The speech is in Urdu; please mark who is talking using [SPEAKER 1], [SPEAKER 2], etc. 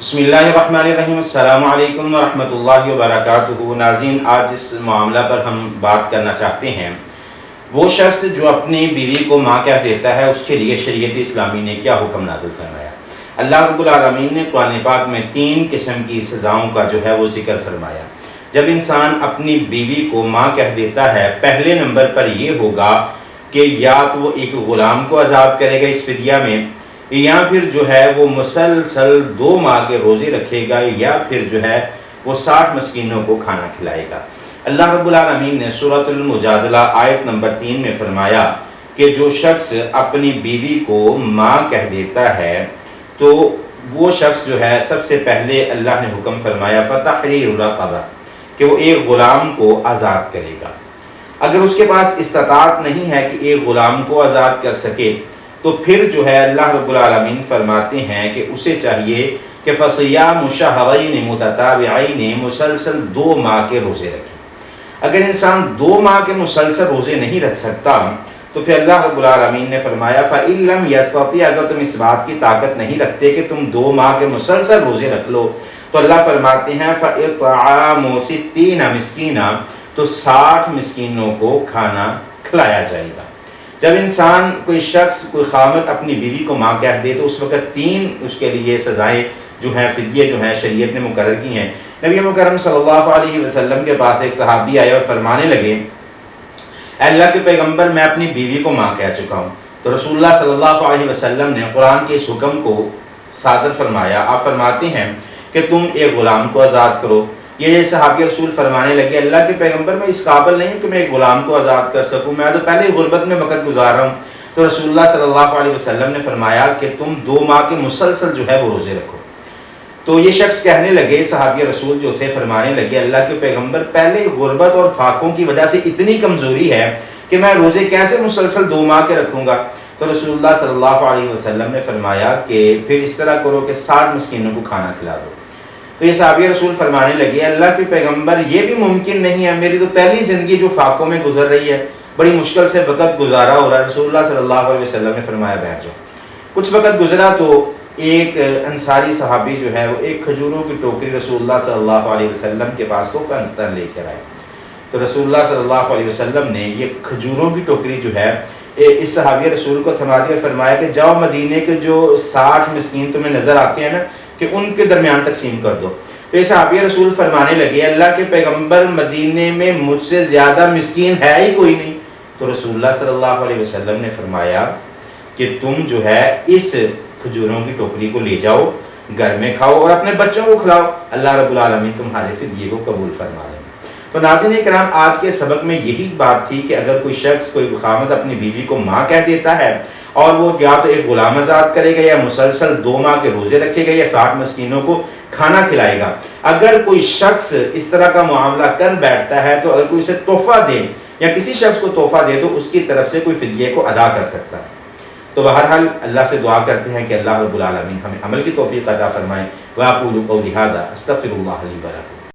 [SPEAKER 1] بسم اللہ الرحمن الرحیم۔ السلام علیکم ورحمۃ اللہ وبرکاتہ۔ ناظرین، آج اس معاملہ پر ہم بات کرنا چاہتے ہیں، وہ شخص جو اپنی بیوی کو ماں کہہ دیتا ہے، اس کے لیے شریعت اسلامی نے کیا حکم نازل فرمایا۔ اللہ رب العالمین نے قرآن پاک میں 3 قسم کی سزاؤں کا جو ہے وہ ذکر فرمایا۔ جب انسان اپنی بیوی کو ماں کہہ دیتا ہے، پہلے نمبر پر یہ ہوگا کہ یا تو وہ ایک غلام کو آزاد کرے گا اس فدیہ میں، یا پھر جو ہے وہ مسلسل 2 ماہ کے روزے رکھے گا، یا پھر جو ہے وہ 60 مسکینوں کو کھانا کھلائے گا۔ اللہ رب العالمین نے سورۃ المجادلہ آیت نمبر 3 میں فرمایا کہ جو شخص اپنی بیوی کو ماں کہہ دیتا ہے تو وہ شخص جو ہے سب سے پہلے اللہ نے حکم فرمایا فتحریر رقبہ، کہ وہ ایک غلام کو آزاد کرے گا۔ اگر اس کے پاس استطاعت نہیں ہے کہ ایک غلام کو آزاد کر سکے تو پھر جو ہے اللہ رب العالمین فرماتے ہیں کہ اسے چاہیے کہ فصیام شہرین متتابعین، مسلسل 2 ماہ کے روزے رکھے۔ اگر انسان 2 ماہ کے مسلسل روزے نہیں رکھ سکتا تو پھر اللہ رب العالمین نے فرمایا فَإِن لَمْ يَسْتَطِعْ، اگر تم اس بات کی طاقت نہیں رکھتے کہ تم 2 ماہ کے مسلسل روزے رکھ لو تو اللہ فرماتے ہیں فَإِطْعَامُ 60 مسکینہ، تو 60 مسکینوں کو کھانا کھلایا جائے گا۔ جب انسان کوئی شخص کوئی خامد اپنی بیوی کو ماں کہہ دے تو اس وقت 3 اس کے لیے سزائیں جو ہیں فدیے جو ہیں شریعت نے مقرر کی ہیں۔ نبی مکرم صلی اللہ علیہ وسلم کے پاس ایک صحابی آئے اور فرمانے لگے اے اللہ کے پیغمبر، میں اپنی بیوی کو ماں کہہ چکا ہوں۔ تو رسول اللہ صلی اللہ علیہ وسلم نے قرآن کے اس حکم کو صادر فرمایا۔ آپ فرماتے ہیں کہ تم ایک غلام کو آزاد کرو۔ یہ صحابی رسول فرمانے لگے اللہ کے پیغمبر، میں اس قابل نہیں ہوں کہ میں ایک غلام کو آزاد کر سکوں، میں تو پہلے ہی غربت میں وقت گزار رہا ہوں۔ تو رسول اللہ صلی اللہ علیہ وسلم نے فرمایا کہ تم 2 ماہ کے مسلسل جو ہے وہ روزے رکھو۔ تو یہ شخص کہنے لگے، صحابی رسول جو تھے فرمانے لگے اللہ کے پیغمبر، پہلے غربت اور فاقوں کی وجہ سے اتنی کمزوری ہے کہ میں روزے کیسے مسلسل 2 ماہ کے رکھوں گا۔ تو رسول اللہ صلی اللہ علیہ وسلم نے فرمایا کہ پھر اس طرح کرو کہ 60 مسکینوں کو کھانا کھلا دو۔ تو یہ صحابی رسول فرمانے لگے اللہ کے پیغمبر، یہ بھی ممکن نہیں ہے، میری تو پہلی زندگی جو فاقوں میں گزر رہی ہے، بڑی مشکل سے وقت گزارا ہو رہا ہے۔ رسول اللہ صلی اللہ علیہ وسلم نے فرمایا بیٹھ جاؤ۔ کچھ وقت گزرا تو ایک انصاری صحابی جو ہے وہ ایک کھجوروں کی ٹوکری رسول اللہ صلی اللہ علیہ وسلم کے پاس تحفہ لے کر آئے۔ تو رسول اللہ صلی اللہ علیہ وسلم نے یہ کھجوروں کی ٹوکری جو ہے اس صحابی رسول کو تھما دیا، فرمایا کہ جاؤ مدینے کے جو 60 مسکین تمہیں نظر آتے ہیں نا، کہ ان کے درمیان تقسیم کر دو۔ تو یہ صحابی رسول فرمانے لگے اللہ کے پیغمبر، مدینے میں مجھ سے زیادہ مسکین ہے ہی کوئی نہیں۔ تو رسول اللہ صلی اللہ علیہ وسلم نے فرمایا کہ تم جو ہے اس کھجوروں کی ٹوکری کو لے جاؤ، گھر میں کھاؤ اور اپنے بچوں کو کھلاؤ، اللہ رب العالمین تمہارے فدیے کو قبول فرما لیں۔ تو ناظرین کرام، آج کے سبق میں یہی بات تھی کہ اگر کوئی شخص کوئی خامد اپنی بیوی کو ماں کہہ دیتا ہے اور وہ یا تو ایک غلام آزاد کرے گا یا مسلسل 2 ماہ کے روزے رکھے گا یا 60 مسکینوں کو کھانا کھلائے گا۔ اگر کوئی شخص اس طرح کا معاملہ کر بیٹھتا ہے تو اگر کوئی اسے تحفہ دے یا کسی شخص کو تحفہ دے تو اس کی طرف سے کوئی فدیے کو ادا کر سکتا ہے۔ تو بہرحال اللہ سے دعا کرتے ہیں کہ اللہ رب العالمین ہمیں عمل کی توفیق عطا فرمائے۔ وَأَقُولُ قَوْلِي هَذَا أَسْتَغْفِرُ اللَّهَ لِي وَلَكُمْ۔